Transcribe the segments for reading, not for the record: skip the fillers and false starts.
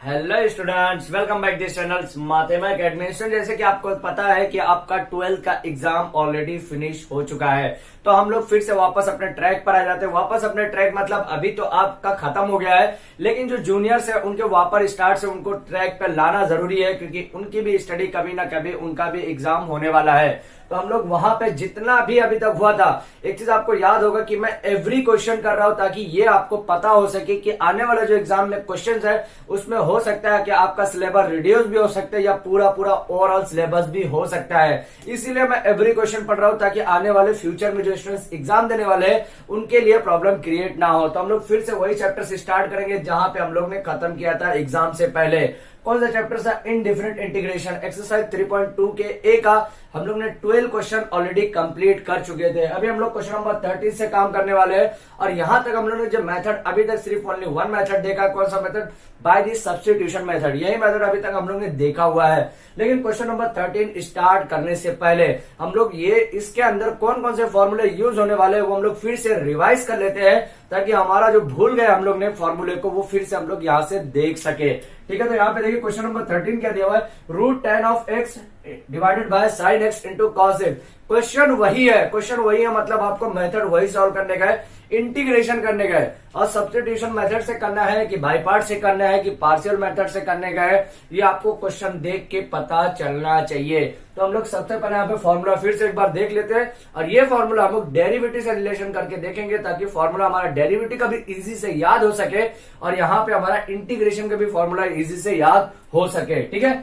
Hello students, welcome back this channel Mathema academy. जैसे कि आपको पता है कि आपका 12th का एग्जाम ऑलरेडी फिनिश हो चुका है, तो हम लोग फिर से वापस अपने ट्रैक पर आ जाते हैं। वापस अपने ट्रैक मतलब अभी तो आपका खत्म हो गया है, लेकिन जो जूनियर्स है उनके वापस स्टार्ट से उनको ट्रैक पर लाना जरूरी है, क्योंकि उनकी भी स्टडी कभी ना कभी उनका भी एग्जाम होने वाला है। तो हम लोग वहां पे जितना भी अभी तक हुआ था, एक चीज आपको याद होगा कि मैं एवरी क्वेश्चन कर रहा हूं ताकि ये आपको पता हो सके कि आने वाला जो एग्जाम में क्वेश्चंस है उसमें हो सकता है कि आपका सिलेबस रिड्यूस भी हो सकता है या पूरा ओवरऑल सिलेबस भी हो सकता है। इसीलिए मैं एवरी क्वेश्चन पढ़ रहा हूं ताकि आने वाले फ्यूचर में जो स्टूडेंट्स एग्जाम देने वाले हैं उनके लिए प्रॉब्लम क्रिएट ना हो। तो हम लोग फिर से वही चैप्टर से स्टार्ट करेंगे जहां पे हम लोग ने खत्म किया था एग्जाम से पहले। कौन सा चैप्टर था? Indifferent integration. एक्सरसाइज 3.2 के ए का हम लोग ने 12 क्वेश्चन ऑलरेडी कंप्लीट कर चुके थे। अभी हम लोग क्वेश्चन नंबर 13 से काम करने वाले हैं, और यहां तक हम लोग ने जो मेथड अभी तक सिर्फ ओनली वन मेथड देखा। कौन सा method? By the substitution method. यही मेथड अभी तक हम लोग ने देखा हुआ है। लेकिन क्वेश्चन नंबर 13 स्टार्ट करने से पहले हम लोग ये इसके अंदर कौन कौन से फॉर्मूले यूज होने वाले हैं वो हम लोग फिर से रिवाइज कर लेते हैं, ताकि हमारा जो भूल गए हम लोग ने फॉर्मूले को वो फिर से हम लोग यहाँ से देख सके। ठीक है, तो यहाँ पे देखिए क्वेश्चन नंबर 13 क्या दिया हुआ है? √10 of x divided by sine x into cos x। Question वही है, मतलब आपको मेथड वही सॉल्व करने का है, इंटीग्रेशन करने का है। और सब्स्टिट्यूशन मेथड से करना है कि बाय पार्ट से करना है कि पार्शियल मेथड से करने का है, ये आपको क्वेश्चन देख के पता चलना चाहिए। तो हम लोग सबसे पहले यहाँ पे फॉर्मूला फिर से एक बार देख लेते हैं, और ये फॉर्मूला हम लोग डेरिवेटिव से रिलेशन करके देखेंगे, ताकि फॉर्मूला हमारा डेरिवेटिव का भी इजी से याद हो सके और यहाँ पे हमारा इंटीग्रेशन का भी फॉर्मूला इजी से याद हो सके। ठीक है,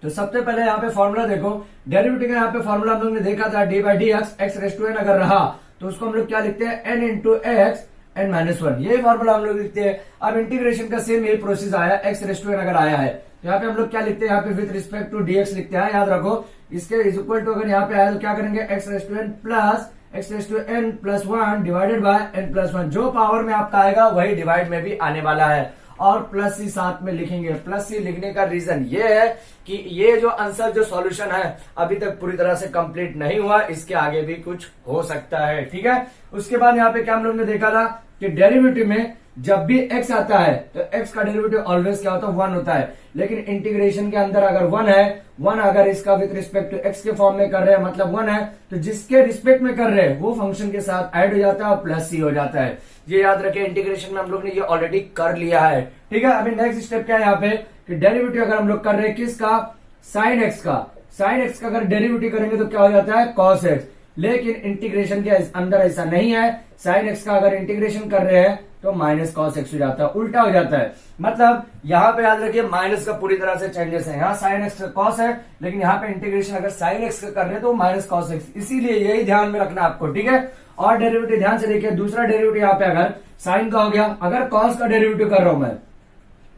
तो सबसे पहले यहाँ पे फॉर्मूला देखो। डेरिवेटिव का यहाँ पे फॉर्मूला हम लोग ने देखा था, d by d x raise to n अगर रहा तो उसको हम लोग क्या लिखते हैं? N into x n minus one. ये फॉर्मूला हम लोग लिखते हैं। अब इंटीग्रेशन का सेम यही प्रोसेस आया, एक्स रेस टू एन अगर आया है तो यहाँ पे हम लोग क्या लिखते हैं? यहाँ पे विद रिस्पेक्ट टू डीएक्स लिखते हैं। याद रखो, इसके इज इक्वल टू अगर यहाँ पे आया तो क्या करेंगे? X raise to n plus x raise to n plus one divided by n plus one. जो पावर में आपका आएगा वही डिवाइड में भी आने वाला है, और प्लस सी साथ में लिखेंगे। प्लस सी लिखने का रीजन ये है कि ये जो आंसर जो सॉल्यूशन है अभी तक पूरी तरह से कंप्लीट नहीं हुआ, इसके आगे भी कुछ हो सकता है। ठीक है, उसके बाद यहाँ पे क्या हम लोग ने देखा था कि डेरिवेटिव में जब भी x आता है तो x का डेरिवेटिव ऑलवेज क्या होता है? 1 होता है। लेकिन इंटीग्रेशन के अंदर अगर 1 है, 1 अगर इसका विद रिस्पेक्ट टू x के फॉर्म में कर रहे हैं मतलब 1 है, तो जिसके रिस्पेक्ट में कर रहे हैं वो फंक्शन के साथ ऐड हो जाता है और प्लस सी हो जाता है। ये याद रखें, इंटीग्रेशन में हम लोग ने ये ऑलरेडी कर लिया है। ठीक है, अभी नेक्स्ट स्टेप क्या है यहाँ पे कि डेरिवेटिव अगर हम लोग कर रहे हैं किसका? साइन एक्स का। साइन एक्स का अगर डेरिवेटिव करेंगे तो क्या हो जाता है? Cos x. लेकिन इंटीग्रेशन के अंदर ऐसा नहीं है। साइन एक्स का अगर इंटीग्रेशन कर रहे हैं तो माइनस कॉस एक्स हो जाता है, उल्टा हो जाता है। मतलब यहाँ पे याद रखिए माइनस का पूरी तरह से चेंजेस है। यहाँ साइन एक्स का कॉस है, लेकिन यहाँ पे इंटीग्रेशन अगर साइन एक्स का कर रहे हैं तो माइनस कॉस एक्स। इसीलिए यही ध्यान में रखना आपको। ठीक है, और डेरिवेटिव ध्यान से देखिए। दूसरा डेरिवेटिव यहाँ पे अगर साइन का हो गया, अगर कॉस का डेरिवेटिव कर रहा हूं मैं,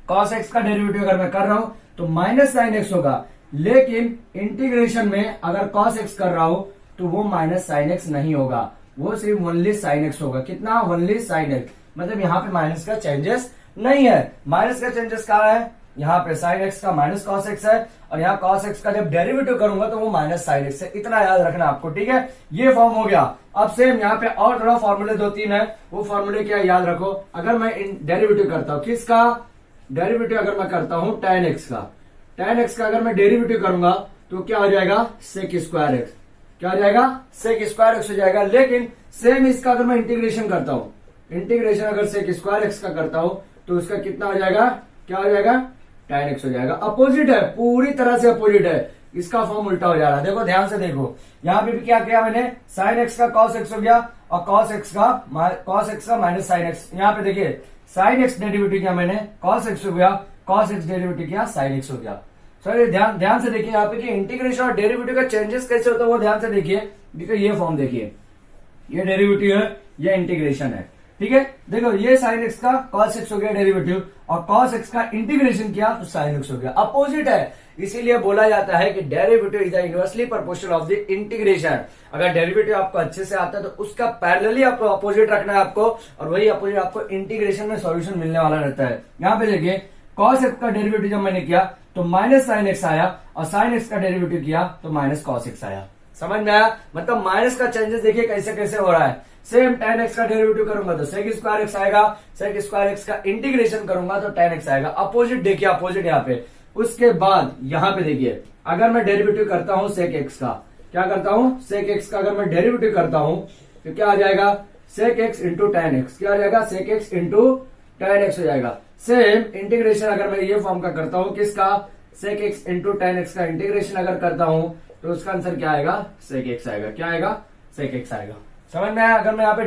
कॉस एक्स का डेरिवेटिव अगर मैं कर रहा हूं तो माइनस साइन एक्स होगा। लेकिन इंटीग्रेशन में अगर कॉस एक्स कर रहा हूं तो वो माइनस साइन एक्स नहीं होगा, वो सिर्फ ओनली साइन एक्स होगा। कितना? Only sine x. मतलब यहाँ पे माइनस का चेंजेस नहीं है। माइनस का चेंजेस कहाँ है? यहाँ पे साइन एक्स का माइनस कॉस एक्स है, और यहाँ कॉस एक्स का जब डेरिवेटिव करूंगा तो वो माइनस साइन एक्स है। इतना याद रखना आपको। ठीक है, ये फॉर्म हो गया। अब सेम यहाँ पे और थोड़ा फॉर्मूले 2-3 है, वो फॉर्मूले क्या याद रखो। अगर मैं डेरिवेटिव करता हूँ किसका? डेरिवेटिव अगर मैं करता हूँ tan x का, tan x का अगर मैं डेरिवेटिव करूंगा तो क्या हो जाएगा? sec square x. क्या हो जाएगा? sec स्क्वायर एक्स हो जाएगा। लेकिन सेम इसका अगर मैं इंटीग्रेशन करता हूँ, इंटीग्रेशन अगर sec स्क्वायर एक्स का करता हूं तो उसका कितना हो जाएगा? क्या हो जाएगा? tan x हो जाएगा। अपोजिट है, पूरी तरह से अपोजिट है। इसका फॉर्म उल्टा हो जा रहा है। देखो ध्यान से देखो, यहाँ पे भी क्या किया मैंने? sin x का cos x हो गया और cos x का माइनस sin x। यहाँ पे देखिए sin x डेरिवेटिव किया मैंने, cos x हो गया, cos x डेरिवेटिव किया, sin x हो गया। सॉरी, ध्यान से देखिए यहाँ पे कि इंटीग्रेशन और डेरिवेटिव का चेंजेस कैसे होता है वो ध्यान से देखिए। देखिए ये फॉर्म देखिए, ये डेरिवेटिव है, ये इंटीग्रेशन है। ठीक है, देखो ये साइन एक्स का cos x हो गया डेरिवेटिव, और cos x का इंटीग्रेशन किया तो साइन x हो गया। अपोजिट है, इसीलिए बोला जाता है कि derivative is the inversely proportional of the integration. अगर डेरिवेटिव आपको अच्छे से आता है तो उसका पैरेलली आपको अपोजिट रखना है आपको, और वही अपोजिट आपको इंटीग्रेशन में सॉल्यूशन मिलने वाला रहता है। यहाँ पे देखिए cos x का डेरिवेटिव जब मैंने किया तो माइनस साइन एक्स आया, और साइन एक्स का डेरिवेटिव किया तो माइनस कॉस एक्स आया। समझ में आया? मतलब माइनस का चेंजेस देखिए कैसे कैसे हो रहा है। सेम tan x का डेरिवेटिव करूंगा तो sec स्क्वायर x आएगा, sec स्क्वायर x का इंटीग्रेशन करूंगा तो tan x आएगा। अपोजिट देखिए, अपोजिट यहाँ पे। उसके बाद यहाँ पे देखिए, अगर मैं डेरिवेटिव करता हूं sec x का, क्या करता हूं sec x का अगर मैं डेरिवेटिव करता हूं तो क्या आ जाएगा sec x into tan x, क्या आ जाएगा sec x into tan x हो जाएगा। सेम इंटीग्रेशन अगर मैं ये फॉर्म का करता हूं किसका, sec x into tan x का इंटीग्रेशन अगर करता हूं तो उसका आंसर क्या आएगा, sec x आएगा। क्या आएगा, sec x आएगा। समझ में आया। अगर मैं यहाँ पे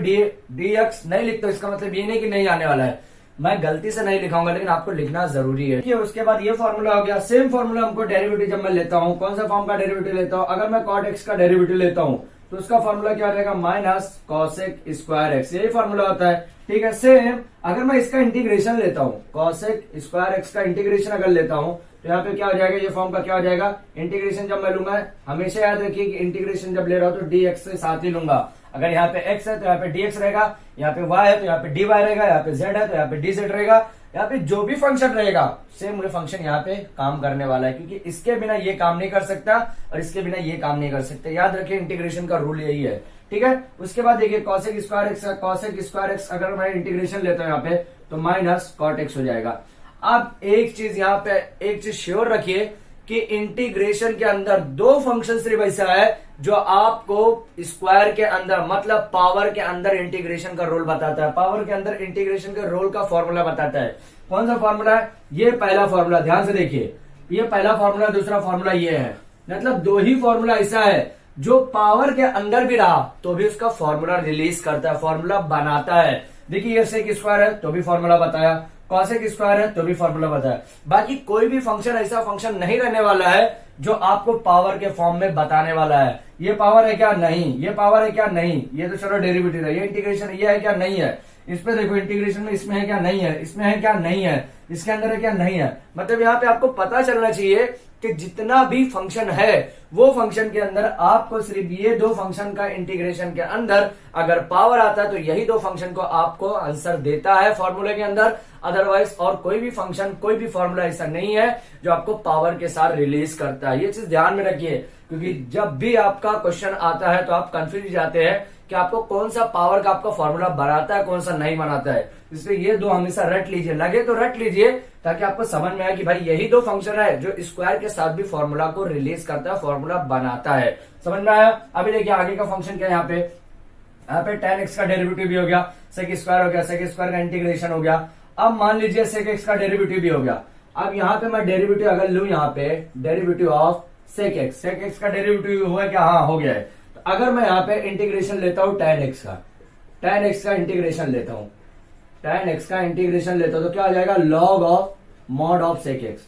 dx नहीं लिखता इसका मतलब ये नहीं कि नहीं आने वाला है, मैं गलती से नहीं लिखाऊंगा, लेकिन आपको लिखना जरूरी है। उसके बाद ये फॉर्मूला हो गया। सेम फॉर्मूला हमको डेरिवेटिव जब मैं लेता हूं, कौन सा फॉर्म का डेरिवेटिव लेता हूं, अगर मैं cot x का डेरिवेटिव लेता हूं तो उसका फॉर्मूला क्या रहेगा, माइनस cosec स्क्वायर x, यही फॉर्मूला होता है। ठीक है। सेम अगर मैं इसका इंटीग्रेशन लेता हूं, cosec स्क्वायर x का इंटीग्रेशन अगर लेता हूं तो यहाँ पे क्या हो जाएगा, ये फॉर्म का क्या हो जाएगा, इंटीग्रेशन जब मैं लूंगा, हमेशा याद रखिए कि इंटीग्रेशन जब ले रहा हूं तो dx से साथ ही लूंगा। अगर यहाँ पे x है तो यहाँ पे dx रहेगा, यहाँ पे y है तो यहाँ पे dy रहेगा, यहाँ पे z है तो यहाँ पे dz रहेगा, यहाँ पे जो भी फंक्शन रहेगा सेम ये फंक्शन यहाँ पे काम करने वाला है, क्योंकि इसके बिना ये काम नहीं कर सकता और इसके बिना ये काम नहीं कर सकते। याद रखिए इंटीग्रेशन का रूल यही है। ठीक है। उसके बाद देखिए cosec स्क्वायर x अगर मैं इंटीग्रेशन लेता हूं यहाँ पे तो माइनस cot x हो जाएगा। अब एक चीज यहाँ पे, एक चीज श्योर रखिए कि इंटीग्रेशन के अंदर दो फंक्शन सिर्फ ऐसा है जो आपको स्क्वायर के अंदर मतलब पावर के अंदर इंटीग्रेशन का रोल बताता है, पावर के अंदर इंटीग्रेशन के रोल का फॉर्मूला बताता है। कौन सा फॉर्मूला है, ये पहला फॉर्मूला, ध्यान से देखिए, ये पहला फॉर्मूला, दूसरा फॉर्मूला ये है। मतलब दो ही फॉर्मूला ऐसा है जो पावर के अंदर भी रहा तो भी उसका फॉर्मूला रिलीज करता है, फॉर्मूला बनाता है। देखिए ये sec स्क्वायर है तो भी फॉर्मूला बताया, cosec स्क्वायर है तो भी फॉर्मूला बताया। बाकी कोई भी फंक्शन ऐसा फंक्शन नहीं रहने वाला है जो आपको पावर के फॉर्म में बताने वाला है। ये पावर है क्या, नहीं। ये पावर है क्या, नहीं। ये तो चलो डेरिवेटिव है। ये इंटीग्रेशन ये है क्या, नहीं है। इस पे देखो इंटीग्रेशन में इसमें है क्या, नहीं है। इसमें है क्या, नहीं है। इसके अंदर है क्या, नहीं है। मतलब यहाँ पे आपको पता चलना चाहिए कि जितना भी फंक्शन है वो फंक्शन के अंदर आपको सिर्फ ये दो फंक्शन का इंटीग्रेशन के अंदर अगर पावर आता है तो यही दो फंक्शन को आपको आंसर देता है फॉर्मूले के अंदर। अदरवाइज और कोई भी फंक्शन, कोई भी फॉर्मूला ऐसा नहीं है जो आपको पावर के साथ रिलीज करता है। ये चीज ध्यान में रखिए, क्योंकि जब भी आपका क्वेश्चन आता है तो आप कंफ्यूज जाते हैं कि आपको कौन सा पावर का आपका फॉर्मूला बनाता है, कौन सा नहीं बनाता है। इसलिए ये दो हमेशा रट लीजिए, लगे तो रट लीजिए ताकि आपको समझ में आए कि भाई यही दो फंक्शन है जो स्क्वायर के साथ भी फॉर्मूला को रिलीज करता है, फॉर्मूला बनाता है। समझ में आया। अभी देखिए आगे का फंक्शन क्या है, यहाँ पे tan x का डेरिवेटिव भी हो गया, sec स्क्वायर हो गया, sec स्क्वायर का इंटीग्रेशन हो गया। अब मान लीजिए sec x का डेरिवेटिव भी हो गया। अब यहाँ पे मैं डेरिवेटिव अगर लू, यहाँ पे डेरिवेटिव ऑफ sec x का डेरिवेटिव हुआ क्या, हाँ हो गया है। तो अगर मैं यहाँ पे इंटीग्रेशन लेता हूं tan x का इंटीग्रेशन लेता हूं, tan x का इंटीग्रेशन लेता हूं तो क्या आ जाएगा, log of mod of sec x,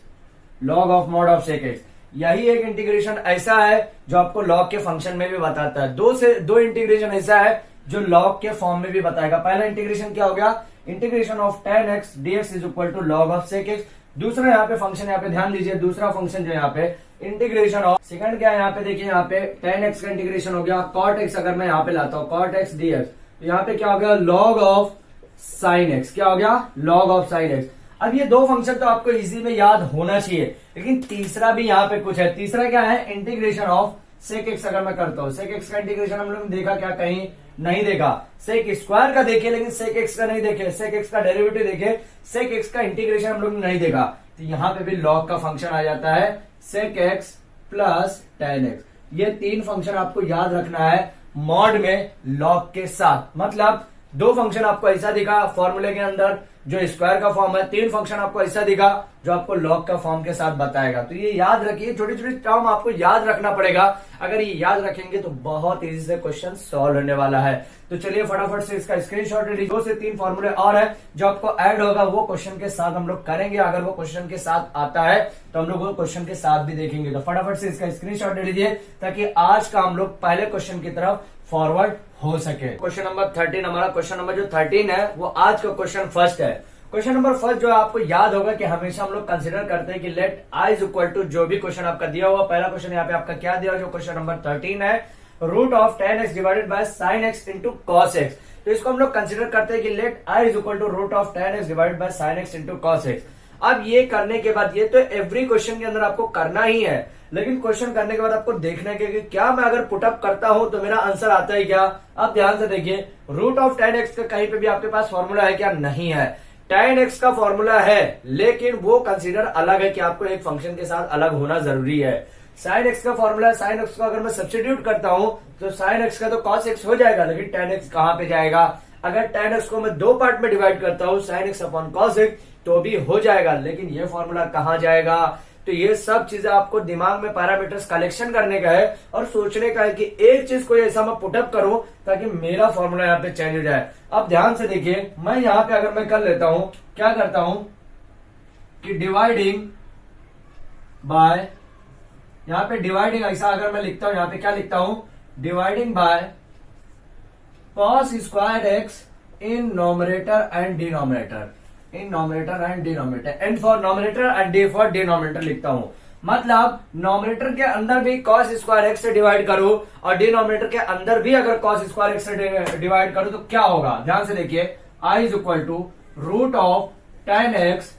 log of mod of sec x। यही एक इंटीग्रेशन ऐसा है जो आपको log के फंक्शन में भी बताता है। दो इंटीग्रेशन ऐसा है जो log के फॉर्म में भी बताएगा। पहला इंटीग्रेशन क्या हो गया, integration of tan x dx is equal to log of sec x। दूसरा यहाँ पे फंक्शन, यहाँ पे ध्यान दीजिए, दूसरा फंक्शन जो यहाँ पे इंटीग्रेशन ऑफ, सेकंड क्या है यहाँ पे देखिए, यहाँ पे tan x का इंटीग्रेशन हो गया, cot x अगर मैं यहाँ पे लाता हूँ cot x dx तो यहाँ पे क्या हो गया, log ऑफ sin x। क्या हो गया, log ऑफ sin x। अब ये दो फंक्शन तो आपको इजी में याद होना चाहिए, लेकिन तीसरा भी यहाँ पे कुछ है। तीसरा क्या है, इंटीग्रेशन ऑफ sec x अगर मैं करता हूँ, sec x का इंटीग्रेशन हम लोग ने देखा क्या, कहीं नहीं देखा। sec स्क्वायर का देखे लेकिन sec x का नहीं देखे, sec x का डेरिवेटिव देखे, sec x का इंटीग्रेशन हम लोग ने नहीं देखा। तो यहाँ पे भी log का फंक्शन आ जाता है, sec x plus tan x। ये तीन फंक्शन आपको याद रखना है मॉड में log के साथ। मतलब दो फंक्शन आपको ऐसा दिखा फॉर्मूले के अंदर जो स्क्वायर का फॉर्म है, तीन फंक्शन आपको ऐसा दिखा जो आपको log का फॉर्म के साथ बताएगा। तो ये याद रखिए, छोटी छोटी टर्म आपको याद रखना पड़ेगा। अगर ये याद रखेंगे तो बहुत इजी से क्वेश्चन सॉल्व होने वाला है। तो चलिए फटाफट से इसका स्क्रीनशॉट ले लीजिए। 2 से 3 फॉर्मूले और है जो आपको ऐड होगा, वो क्वेश्चन के साथ हम लोग करेंगे। अगर वो क्वेश्चन के साथ आता है तो हम लोग वो क्वेश्चन के साथ भी देखेंगे। तो फटाफट से इसका स्क्रीनशॉट ले लीजिए ताकि आज का हम लोग पहले क्वेश्चन की तरफ फॉरवर्ड हो सके। क्वेश्चन नंबर 13, हमारा क्वेश्चन नंबर जो 13 है वो आज का क्वेश्चन फर्स्ट है। क्वेश्चन नंबर फर्स्ट जो आपको याद होगा कि हमेशा हम लोग कंसीडर करते हैं कि let I is equal to जो भी क्वेश्चन आपका दिया हुआ, पहला क्वेश्चन यहाँ पे आपका क्या दिया हुआ, जो क्वेश्चन नंबर 13 है, root of tan x divided by sin x into cos x। तो इसको हम लोग कंसीडर करते हैं कि let I is equal to root of tan x divided by sin x into cos x। अब ये करने के बाद, ये तो एवरी क्वेश्चन के अंदर आपको करना ही है, लेकिन क्वेश्चन करने के बाद आपको देखना है कि क्या मैं अगर पुटअप करता हूं तो मेरा आंसर आता है क्या। अब ध्यान से देखिए, रूट ऑफ tan x का कहीं पे भी आपके पास फॉर्मूला है क्या, नहीं है। tan x का फॉर्मूला है, लेकिन वो कंसीडर अलग है कि आपको एक फंक्शन के साथ अलग होना जरूरी है। sin x का फॉर्मूला है, sin x को अगर मैं सब्स्टिट्यूट करता हूं तो sin x का तो cos x हो जाएगा, लेकिन tan x कहां पे जाएगा। अगर tan x को मैं दो पार्ट में डिवाइड करता हूं, sin x upon cos x, तो भी हो जाएगा, लेकिन ये फॉर्मूला कहां जाएगा। तो ये सब चीजें आपको दिमाग में पैरामीटर्स कलेक्शन करने का है और सोचने का है कि एक चीज को ऐसा मैं पुटअप करूं ताकि मेरा फॉर्मूला यहाँ पे चेंज हो जाए। अब ध्यान से देखिए, मैं यहाँ पे अगर मैं कर लेता हूं, क्या करता हूं कि डिवाइडिंग बाय, यहाँ पे डिवाइडिंग ऐसा अगर मैं लिखता हूं, यहाँ पे क्या लिखता हूं, dividing by cos square x in numerator and denominator, in numerator and denominator, n for numerator and d for denominator लिखता हूं। मतलब नॉमिनेटर के अंदर भी cos स्क्वायर एक्स से डिवाइड करो और डिनोमिनेटर के अंदर भी अगर cos स्क्वायर एक्स से डिवाइड करो तो क्या होगा। ध्यान से देखिए, i is equal to root of tan x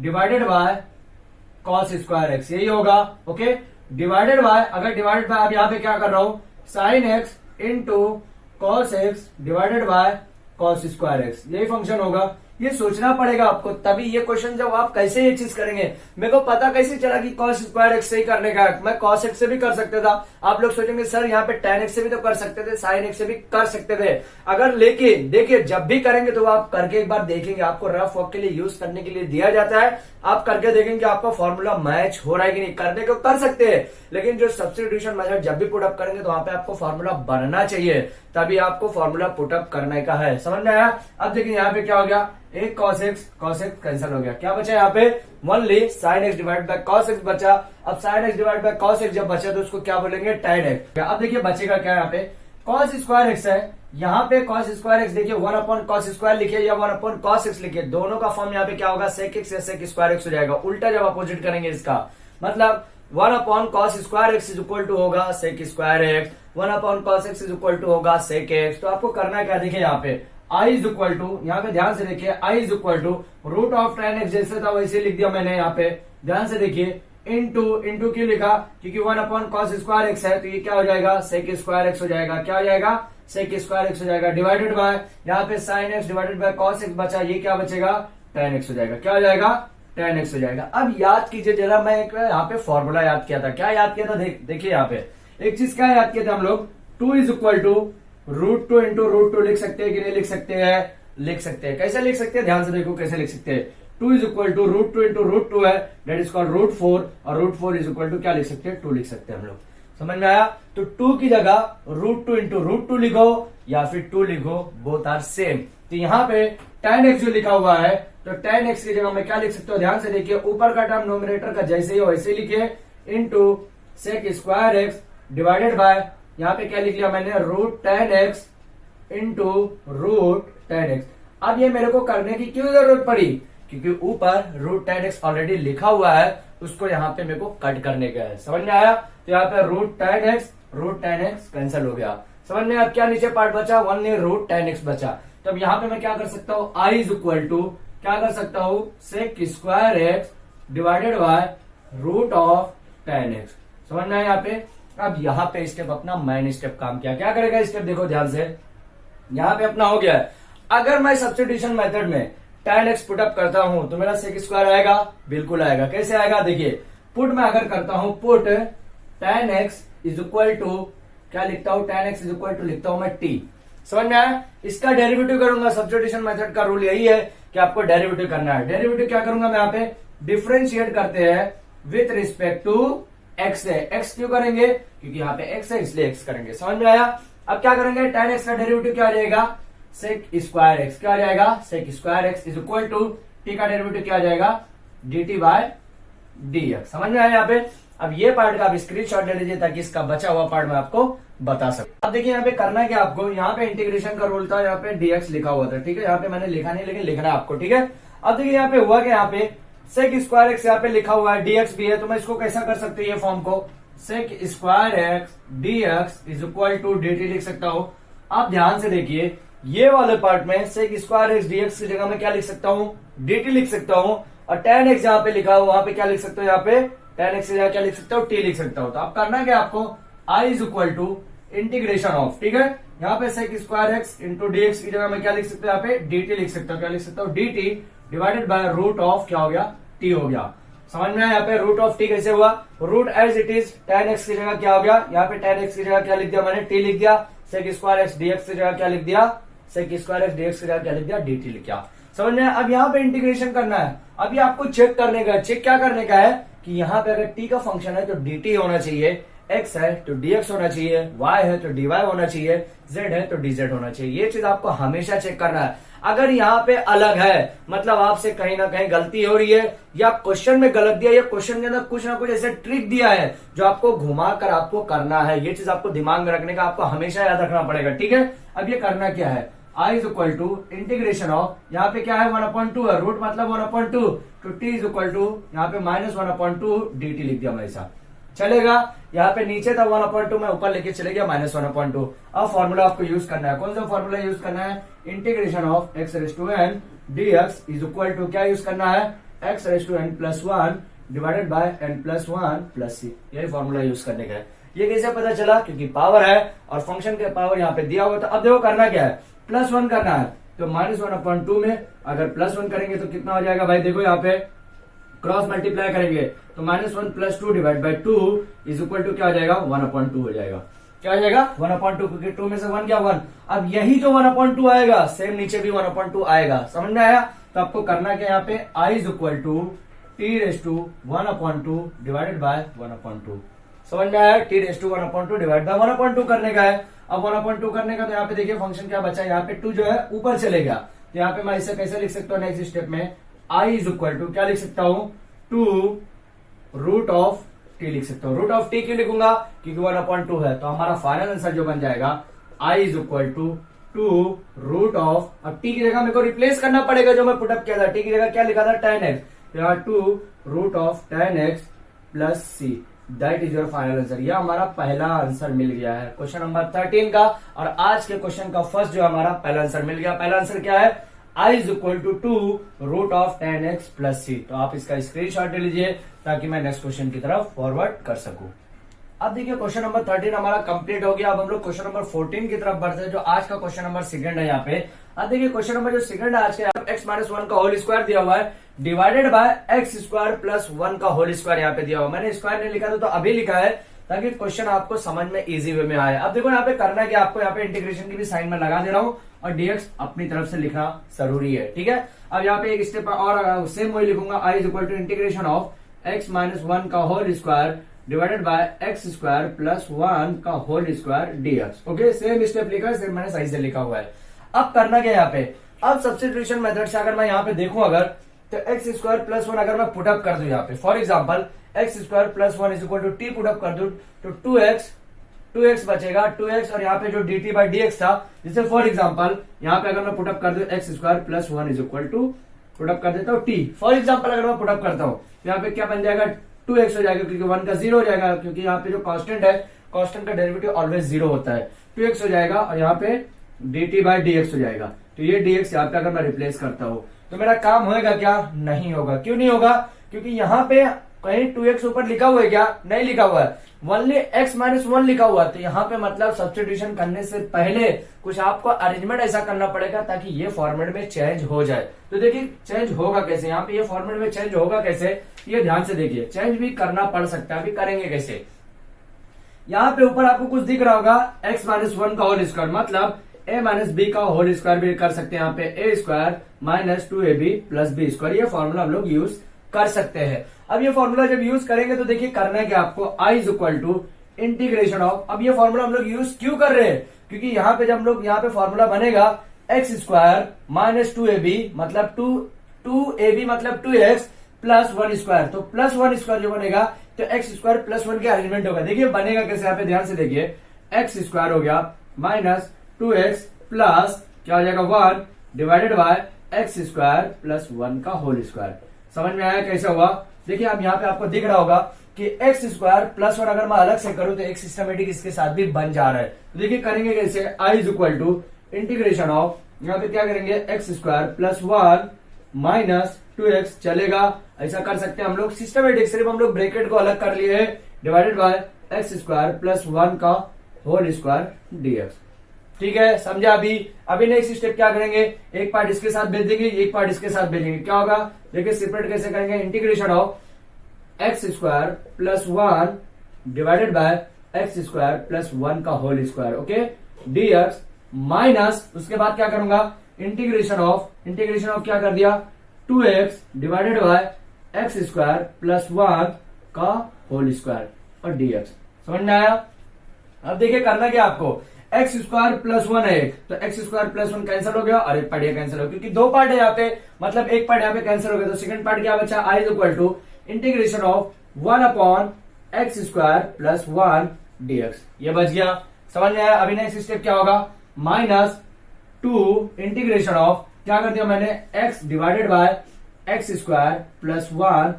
divided by cos square x, यही होगा। ओके, डिवाइडेड बाय, अगर डिवाइडेड बाय, अब यहाँ पे क्या कर रहा हूं, sin x into cos x divided by cos square x, यही फंक्शन होगा। ये सोचना पड़ेगा आपको, तभी ये क्वेश्चन जब आप कैसे ये चीज करेंगे। मेरे को पता कैसे चला कि cos स्क्वायर एक्स से ही करने का है, मैं cos एक्स से भी कर सकता था। आप लोग सोचेंगे सर यहाँ पे tan एक्स से भी तो कर सकते थे, sin एक्स से भी कर सकते थे। अगर लेकिन देखिए, जब भी करेंगे तो आप करके एक बार देखेंगे, आपको रफ वर्क के लिए यूज करने के लिए दिया जाता है, आप करके देखेंगे आपका फॉर्मूला मैच हो रहा है कि नहीं। करने को कर सकते हैं, लेकिन जो सब्स्टिट्यूशन मेथड जब भी पुटअप करेंगे तो वहां पे आपको फॉर्मूला बनना चाहिए, तभी आपको फॉर्मूला पुटअप करने का है। समझ में आया। अब देखिए यहाँ पे क्या हो गया, एक cos x कैंसिल हो गया, क्या बचा यहाँ पे, only sin x divide by cos x बचा। अब sin x divide by cos x जब बचा तो उसको क्या बोलेंगे, tan x। अब देखिए बचेगा क्या, यहाँ पे cos स्क्वायर x है, यहाँ पे cos स्क्वायर x देखिए 1 अपॉन cos स्क्वायर लिखिए या 1 अपॉन cos x लिखिए, दोनों का फॉर्म यहाँ पे क्या होगा, sec x या sec स्क्वायर x हो जाएगा। उल्टा जब अपोजिट करेंगे इसका, मतलब 1 upon cos square x is equal to होगा sec square x, 1 upon cos x is equal to होगा sec x। तो आपको करना क्या, देखिए यहाँ पे i इज इक्वल टू, यहाँ पे ध्यान से देखिए, i is equal to root of tan x, जैसे था वैसे लिख दिया मैंने यहाँ पे। ध्यान से देखिए, इंटू क्यों लिखा, क्योंकि 1 अपॉन cos स्क्वायर एक्स है, तो ये क्या हो जाएगा, sec स्क्वायर एक्स हो जाएगा। क्या हो जाएगा, sec स्क्वायर एक्स हो जाएगा, डिवाइडेड बाय यहाँ पे sin x divided by cos x बचा, ये क्या बचेगा, tan x हो जाएगा। क्या हो जाएगा, tan x हो जाएगा। अब याद कीजिए जरा, मैं एक यहाँ पे फॉर्मूला याद किया था। क्या याद किया था, देखिए यहाँ पे एक चीज क्या याद किया था हम लोग, 2 is equal to root 2 into root 2 लिख सकते हैं कि नहीं लिख सकते हैं, लिख सकते हैं। कैसे लिख सकते हैं, ध्यान से देखो कैसे लिख सकते हैं। 2 is equal to root 2 into root 2 है, डेट इज कॉल्ड रूट 4, और रूट 4 इज इक्वल टू क्या लिख सकते हैं, 2 लिख सकते हैं हम लोग। समझ में आया। तो 2 की जगह रूट 2 इंटू रूट 2 लिखो या फिर 2 लिखो, बोथ आर सेम। तो यहाँ पे tan x जो लिखा हुआ है, तो tan x की जगह में क्या लिख सकते हो, ध्यान से देखिए, ऊपर का टर्म नोमिनेटर का जैसे ही हो वैसे लिखिए, into sec square x divided by, यहाँ पे क्या लिख लिया मैंने, root tan x into root tan x। अब ये मेरे को करने की क्यों जरूरत पड़ी, क्योंकि ऊपर रूट tan x ऑलरेडी लिखा हुआ है, उसको यहाँ पे मेरे को कट करने का है। समझ में आया। तो यहाँ पे रूट tan x कैंसिल हो गया। समझ में। अब क्या नीचे पार्ट बचा, वन ने रूट tan x बचा। तो अब यहाँ पे मैं क्या कर सकता हूँ, i इज इक्वल टू क्या कर सकता हूँ, sec square x divided by root of tan x। समझ में आया यहाँ पे। अब यहाँ पे स्टेप अपना मैन स्टेप काम किया, क्या करेगा स्टेप, देखो ध्यान से, यहाँ पे अपना हो गया है। अगर मैं सब्स्टिट्यूशन मेथड में tan x पुटअप करता हूं तो मेरा sec स्क्वायर आएगा, बिल्कुल आएगा। कैसे आएगा, देखिए पुट में अगर करता हूं, put tan x is equal to क्या लिखता हूं, tan x is equal to लिखता हूं मैं t। समझ में आया। इसका डेरिवेटिव करूंगा, सब्स्टिट्यूशन मेथड का रूल यही है कि आपको डेरिवेटिव करना है। डेरिवेटिव क्या करूंगा मैं, यहाँ पे डिफरेंशिएट करते हैं विथ रिस्पेक्ट टू x है। x क्यों करेंगे, क्योंकि यहाँ पे x है इसलिए x करेंगे। समझ में आया। अब क्या करेंगे, tan x का डेरिवेटिव क्या आ जाएगा, sec स्क्वायर एक्स। क्या आ जाएगा, sec square x is equal to t का डेरिवेटिव क्या आ जाएगा, dt बाय dx। समझ में आया यहाँ पे। अब ये पार्ट का आप स्क्रीनशॉट ले लीजिए ताकि इसका बचा हुआ पार्ट मैं आपको बता सकूं। अब देखिए यहाँ पे करना है क्या आपको, यहाँ पे इंटीग्रेशन का रूल था, यहाँ पे dx लिखा हुआ था, ठीक है। यहाँ पे मैंने लिखा नहीं, लेकिन लिखना है आपको, ठीक है। अब देखिए यहाँ पे हुआ क्या, यहाँ पे sec स्क्वायर एक्स यहाँ पे लिखा हुआ है, dx भी है, तो मैं इसको कैसा कर सकती हूँ, ये फॉर्म को sec square x dx is equal to dt लिख सकता हूँ। आप ध्यान से देखिए, ये वाले पार्ट में sec स्क्वायर एक्स dx की जगह में क्या लिख सकता हूँ, dt लिख सकता हूँ। और tan x जहां पे लिखा हो वहां पे क्या लिख सकते हो, यहाँ पे tan x से जगह क्या लिख सकते हो, t लिख सकते हो। तो आप करना क्या आपको, I is equal to integration of, ठीक है, यहाँ पे sec square x into d x की जगह मैं क्या लिख सकता हूँ, यहाँ पे dt लिख सकता हूँ, क्या लिख सकता हूँ, dt divided by root of क्या हो गया, t हो गया। समझ में आया यहाँ पे रूट ऑफ टी कैसे हुआ, root as it is tan x की जगह क्या हो गया, यहाँ पे tan x की जगह क्या लिख दिया मैंने, t लिख दिया, sec स्क्वायर एक्स dx की जगह क्या लिख दिया, sec स्क्वायर एक्स dx की जगह क्या लिख दिया, dt लिख दिया। समझ में, अब यहाँ पे इंटीग्रेशन करना है। अभी आपको चेक करने का, चेक क्या करने का है कि यहाँ पे अगर t का फंक्शन है तो dt होना चाहिए, x है तो dx होना चाहिए, y है तो dy होना चाहिए, z है तो dz होना चाहिए। ये चीज आपको हमेशा चेक करना है। अगर यहाँ पे अलग है मतलब आपसे कहीं ना कहीं गलती हो रही है या क्वेश्चन में गलत दिया या क्वेश्चन के अंदर कुछ ना कुछ ऐसे ट्रिक दिया है जो आपको घुमा कर आपको करना है, ये चीज आपको दिमाग में रखने का, आपको हमेशा याद रखना पड़ेगा, ठीक है। अब ये करना क्या है, I is equal to integration of, यहाँ पे क्या है 1/2 है, रूट मतलब 1/2, तो t इज इक्वल टू यहाँ पे -1/2 dt लिख दिया मेरे साथ, चलेगा। यहाँ पे नीचे था 1/2 में ऊपर लेके चले गया -1/2। अब फॉर्मूला आपको यूज करना है, कौन सा फॉर्मूला यूज करना है, integration of x raise to n dx is equal to क्या यूज करना है, x raise to n plus 1 divided by n plus 1 plus c, यही फॉर्मूला यूज करने का है। ये कैसे पता चला, क्योंकि पावर है और फंक्शन के पावर यहाँ पे दिया हुआ। तो अब देखो करना क्या है, +1 करना है, तो -1/2 में अगर +1 करेंगे तो कितना हो जाएगा भाई, देखो यहाँ पे क्रॉस मल्टीप्लाई करेंगे तो -1 + 2 divide by 2 is equal to क्या हो जाएगा, 1/2 हो जाएगा। क्या हो जाएगा 1/2, क्योंकि 2 में से 1 क्या 1। अब यही जो 1/2 आएगा सेम नीचे भी 1/2 आएगा, समझ में आया। तो आपको करना क्या, यहाँ पे I is equal to t⁻² divided by 1/2, समझ में आया, t⁻² डिवाइड बाय 1/2 करने का है। अब 1/2 करने का तो यहाँ पे देखिए फंक्शन क्या बचा है, यहाँ पे 2 जो है ऊपर चलेगा, तो यहाँ पे मैं इसे कैसे लिख सकता हूँ, नेक्स्ट स्टेप में I इज इक्वल टू क्या लिख सकता हूँ, 2 रूट ऑफ t लिख सकता हूँ। रूट ऑफ t क्यों लिखूंगा, क्योंकि 1/2 है, तो हमारा फाइनल आंसर जो बन जाएगा I is equal to 2 root of, अब t की जगह मेरे को रिप्लेस करना पड़ेगा, जो मैं पुटअप किया था t की जगह क्या लिखा था tan x, तो यहाँ 2 root of tan x plus c, that is your final answer. यह हमारा पहला आंसर मिल गया है क्वेश्चन नंबर 13 का, और आज के क्वेश्चन का फर्स्ट जो हमारा पहला आंसर मिल गया। पहला आंसर क्या है, I is equal to 2 root of tan x plus c। तो आप इसका स्क्रीनशॉट ले लीजिए ताकि मैं नेक्स्ट क्वेश्चन की तरफ फॉरवर्ड कर सकूं। अब देखिए क्वेश्चन नंबर 13 हमारा कंप्लीट हो गया। अब हम लोग क्वेश्चन नंबर 14 की तरफ बढ़ते हैं, जो आज का क्वेश्चन नंबर 2 है यहाँ पे। अब देखिए क्वेश्चन नंबर जो 2 है आज के, x-1 का होल स्क्वायर दिया हुआ है डिवाइडेड बाय x² प्लस 1 का होल स्क्वायर यहाँ पे दिया हुआ। मैंने स्क्वायर नहीं लिखा था तो अभी लिखा है ताकि क्वेश्चन आपको समझ में इजी वे में आए। अब देखो यहाँ पे करना है कि आपको यहाँ पे इंटीग्रेशन की भी साइन में लगा दे रहा हूँ और dx अपनी तरफ से लिखना जरूरी है, ठीक है। अब यहाँ पे एक स्टेप और सेम वही लिखूंगा, I is equal to integration of x-1 का whole square divided by x² plus 1 का whole square dx। Okay, same step लिखा है, सेम मैंने सही से लिखा हुआ है। अब करना क्या यहाँ पे, अब सब्स्टिट्यूशन मेथड से अगर मैं यहाँ पे देखूं अगर, तो x² प्लस 1 अगर मैं पुटअप कर दूं यहाँ पे, for example x² plus 1 is equal to t put up कर दूं तो 2x बचेगा, 2x और यहाँ पे जो dt बाई dx था, जिसे फॉर एग्जाम्पल यहाँ पे अगर मैं पुटअप कर दूं x² plus 1 is equal to, put up कर देता हूँ t, फॉर एग्जाम्पल अगर मैं पुटअप करता हूँ तो यहाँ पे क्या बन जाएगा 2x हो जाएगा, क्योंकि 1 का 0 हो जाएगा, क्योंकि यहाँ पे जो कांस्टेंट है, कांस्टेंट का डेरिवेटिव ऑलवेज 0 होता है। 2x हो जाएगा और यहाँ पे dt बाई dx हो जाएगा, तो ये dx यहाँ पे अगर मैं रिप्लेस करता हूँ तो मेरा काम होएगा क्या, नहीं होगा। क्यों नहीं होगा, क्योंकि यहाँ पे कहीं 2x ऊपर लिखा हुआ है क्या, नहीं लिखा हुआ है, ओनली x-1 लिखा हुआ है। तो यहाँ पे मतलब सब्स्टिट्यूशन करने से पहले कुछ आपको अरेंजमेंट ऐसा करना पड़ेगा ताकि ये फॉर्मेट में चेंज हो जाए। तो देखिए चेंज होगा कैसे, यहाँ पे ये फॉर्मेट में चेंज होगा कैसे, ये ध्यान से देखिए। चेंज भी करना पड़ सकता है, अभी करेंगे कैसे। यहाँ पे ऊपर आपको कुछ दिख रहा होगा x-1 का होल स्क्वायर, मतलब a-b का होल स्क्वायर भी कर सकते हैं। यहाँ पे a² minus 2ab plus b square, ये फॉर्मूला हम लोग यूज कर सकते हैं। अब ये फॉर्मूला जब यूज करेंगे तो देखिए करना है कि आपको I is equal to integration of, अब ये फॉर्मूला हम लोग यूज क्यों कर रहे हैं, क्योंकि यहाँ पे जब हम लोग यहाँ पे फॉर्मूला बनेगा x² माइनस 2ab मतलब 2ab मतलब 2x प्लस 1 स्क्वायर, तो प्लस 1 स्क्वायर जो बनेगा तो x² प्लस 1 के अरेंजमेंट होगा। देखिए बनेगा कैसे, यहाँ पे ध्यान से देखिए, x² हो गया माइनस 2x प्लस क्या हो जाएगा 1 डिवाइडेड बाय x² प्लस 1 का होल स्क्वायर। समझ में आया कैसे हुआ। देखिए अब यहाँ पे आपको दिख रहा होगा कि x² प्लस 1 अगर मैं अलग से करूं तो एक सिस्टमेटिक इसके साथ भी बन जा रहा है। तो देखिए करेंगे कैसे, I is equal to integration of, यहाँ पे क्या करेंगे x² प्लस 1 माइनस 2x चलेगा, ऐसा कर सकते हैं हम लोग। सिस्टमेटिक सिर्फ हम लोग ब्रैकेट को अलग कर लिए हैं, divided by x square plus 1 का होल स्क्वायर dx। ठीक है, समझा। अभी नेक्स्ट स्टेप क्या करेंगे, एक पार्ट इसके साथ भेज देंगे, एक पार्ट इसके साथ भेजेंगे। क्या होगा देखिए, सेपरेट कैसे करेंगे, integration of x square plus 1 divided by x square plus 1 का whole square, okay, dx minus उसके बाद क्या करूंगा, इंटीग्रेशन ऑफ क्या कर दिया, 2x divided by x square plus 1 का होल स्क्वायर और dx। समझ में आया। अब देखिए करना क्या आपको, एक्स स्क्वायर प्लस 1 है एक, तो एक्स स्क्वायर प्लस 1 कैंसिल हो गया और एक पार्ट ये कैंसिल हो गया, क्योंकि दो पार्ट है यहाँ पे, मतलब एक पार्ट यहाँ पे कैंसिल हो गया। तो सेकंड पार्ट क्या बचा, I is equal to integration of 1 upon x square plus 1 dx, ये बच गया। समझ में आया। अभी नेक्स्ट स्टेप क्या होगा, माइनस 2 इंटीग्रेशन ऑफ क्या कर दिया मैंने, x divided by x square plus 1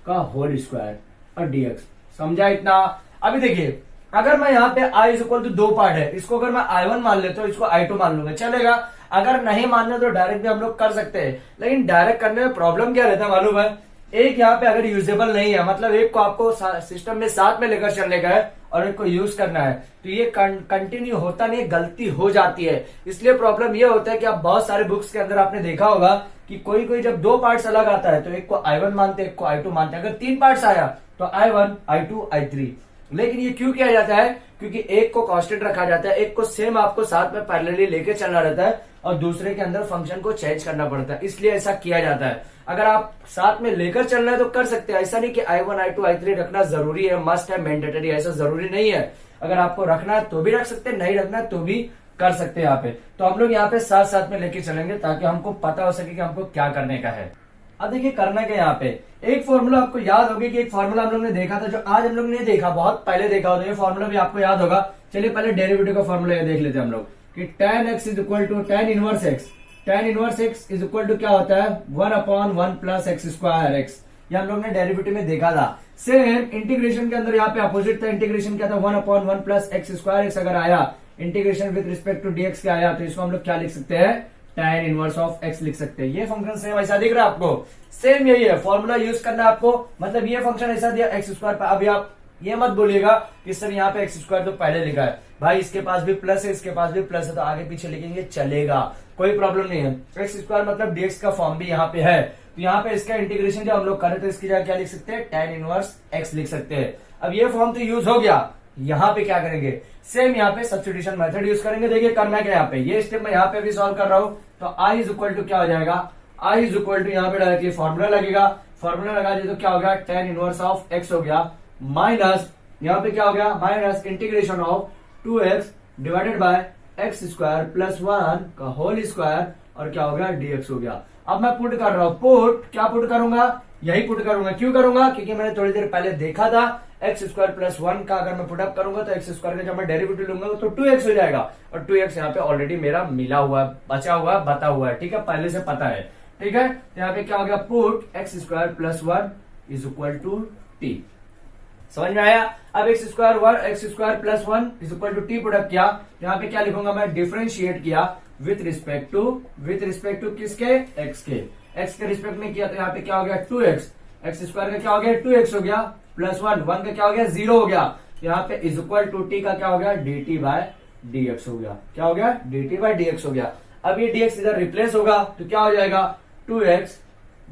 का होल स्क्वायर और dx। समझा इतना। अभी देखिए, अगर मैं यहाँ पे i इज इक्वल टू दो पार्ट है, इसको अगर मैं i1 मान लेता हूँ, इसको i2 मान लूंगा, चलेगा। अगर नहीं मानने तो डायरेक्ट भी हम लोग कर सकते हैं, लेकिन डायरेक्ट करने में प्रॉब्लम क्या रहता है मालूम है, एक यहाँ पे अगर यूजेबल नहीं है, मतलब एक को आपको सिस्टम में साथ में लेकर चलने का है और एक को यूज करना है, तो ये कंटिन्यू होता नहीं, गलती हो जाती है। इसलिए प्रॉब्लम ये होता है कि आप बहुत सारे बुक्स के अंदर आपने देखा होगा कि कोई जब दो पार्ट्स अलग आता है तो एक को i1 मानते हैं, एक को i2 मानते हैं। अगर तीन पार्ट्स आया तो i1 i2 i3, लेकिन ये क्यों किया जाता है, क्योंकि एक को कांस्टेंट रखा जाता है, एक को सेम आपको साथ में पैरेलली लेके चलना रहता है और दूसरे के अंदर फंक्शन को चेंज करना पड़ता है, इसलिए ऐसा किया जाता है। अगर आप साथ में लेकर चलना है तो कर सकते हैं, ऐसा नहीं कि i1 i2 i3 रखना जरूरी है, मस्ट है, मैंडेटरी, ऐसा जरूरी नहीं है। अगर आपको रखना है तो भी रख सकते हैं, नहीं रखना है तो भी कर सकते हैं यहाँ पे। तो हम लोग यहाँ पे साथ साथ में लेके चलेंगे ताकि हमको पता हो सके कि हमको क्या करने का है। अब देखिए करना क्या, यहाँ पे एक फॉर्मूला आपको याद होगी कि एक फॉर्मूला हम लोग ने देखा था, जो आज हम लोग ने देखा, बहुत पहले देखा होता है, ये फॉर्मूला भी आपको याद होगा। चलिए पहले डेरिवेटिव का फॉर्मूला ये देख लेते हैं हम लोग कि tan x is equal to tan inverse x is equal to क्या होता है, 1 upon 1 plus x square x. ये हम लोग ने डेरिवेटिव में देखा था। सेम इंटीग्रेशन के अंदर यहाँ पे अपोजिट था, इंटीग्रेशन क्या था, 1 upon 1 plus x square x अगर आया, integration with respect to dx क्या आया, तो इसको हम लोग क्या लिख सकते हैं, tan इनवर्स ऑफ x लिख सकते हैं। ये फंक्शन सेम ऐसा दिख रहा है आपको, सेम यही है, फॉर्मूला यूज करना है आपको। मतलब ये फंक्शन ऐसा दिया एक्स स्क्वायर पर। अभी आप ये मत बोलिएगा कि सर यहाँ पे एक्स स्क्वायर तो पहले लिखा है, भाई इसके पास भी प्लस है, इसके पास भी प्लस है, तो आगे पीछे लिखेंगे चलेगा, कोई प्रॉब्लम नहीं है। एक्स स्क्वायर मतलब dx का फॉर्म भी यहाँ पे है, तो यहाँ पे इसका इंटीग्रेशन जब हम लोग करें तो इसकी जगह क्या लिख सकते हैं, tan इनवर्स x लिख सकते हैं। अब ये फॉर्म तो यूज हो गया, यहाँ पे क्या करेंगे, सेम यहाँ पे सब्स्टिट्यूशन मेथड यूज करेंगे। देखिए करना क्या, यहाँ पे ये स्टेप मैं यहाँ पे भी सॉल्व कर रहा हूँ, तो i इज इक्वल टू क्या हो जाएगा, i इज इक्वल टू यहाँ पे डायरेक्टली फॉर्मूला लगेगा, फॉर्मूला लगा दिए तो क्या हो गया, tan इनवर्स ऑफ x हो गया, माइनस यहाँ पे क्या हो गया, minus integration of 2x divided by x square plus 1 का होल स्क्वायर और क्या हो गया, dx हो गया। अब मैं पुट कर रहा हूं, क्या पुट करूंगा, यही पुट करूंगा। क्यों करूंगा, क्योंकि मैंने थोड़ी देर पहले देखा था एक्स स्क्वायर प्लस 1 का अगर मैं पुटअप करूंगा तो एक्स स्क्वायर का जब मैं डेरिवेटिव लूंगा तो 2x हो जाएगा, और 2x यहाँ पे ऑलरेडी मेरा मिला हुआ है, बचा हुआ है, बता हुआ है, ठीक है, पहले से पता है, ठीक है। तो यहाँ पे क्या हो गया, put x square plus 1 is equal to t. समझ में आया। अब x square plus 1 is equal to t put up किया, यहाँ पे क्या लिखूंगा मैं, डिफरेंशिएट किया विथ रिस्पेक्ट टू किसके, एक्स के रिस्पेक्ट में किया, तो यहाँ पे क्या हो गया, 2x, एक्स स्क्वायर का क्या हो गया, 2x हो गया, प्लस 1 का क्या हो गया, 0 हो गया, यहाँ पे इज इक्वल टू टी का क्या हो गया, dt बाय dx हो गया, क्या हो गया, dt बाय dx हो गया। अब ये dx इधर रिप्लेस होगा तो क्या हो जाएगा, 2x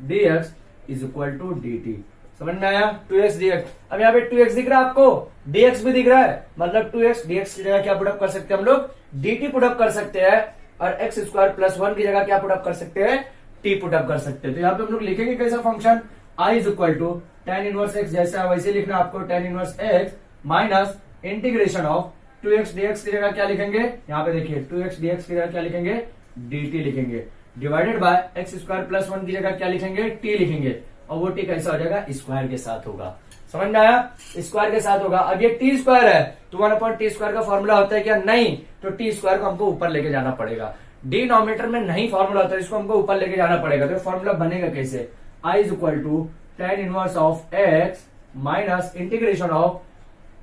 dx is equal to dt। समझ में आया, 2x dx। अब यहाँ पे 2x दिख रहा है आपको, dx भी दिख रहा है, मतलब 2x dx की जगह क्या पुटअप कर सकते हैं हम लोग, dt पुटअप कर सकते हैं, और एक्स स्क्वायर प्लस 1 की जगह क्या पुटअप कर सकते हैं, टी पुटअप कर सकते हैं। तो यहाँ पे हम लोग लिखेंगे कैसा function, i is equal to tan inverse x, जैसा वैसे लिखना आपको, tan inverse x minus integration of 2x dx की जगह क्या लिखेंगे, यहाँ पे देखिए 2x dx की जगह क्या लिखेंगे, dt लिखेंगे, divided by x square plus 1 की जगह क्या लिखेंगे, t लिखेंगे, और वो t कैसा हो जाएगा, स्क्वायर के साथ होगा। समझ में आया, स्क्वायर के साथ होगा। अब ये टी स्क्वायर है तो 1/t² का फॉर्मूला होता है क्या, नहीं, तो टी स्क्वायर को हमको ऊपर लेके जाना पड़ेगा, डिनोमिनेटर में नहीं फॉर्मूला होता है, इसको हमको ऊपर लेके जाना पड़ेगा। तो फॉर्मूला बनेगा कैसे, i is equal to tan inverse of x minus integration of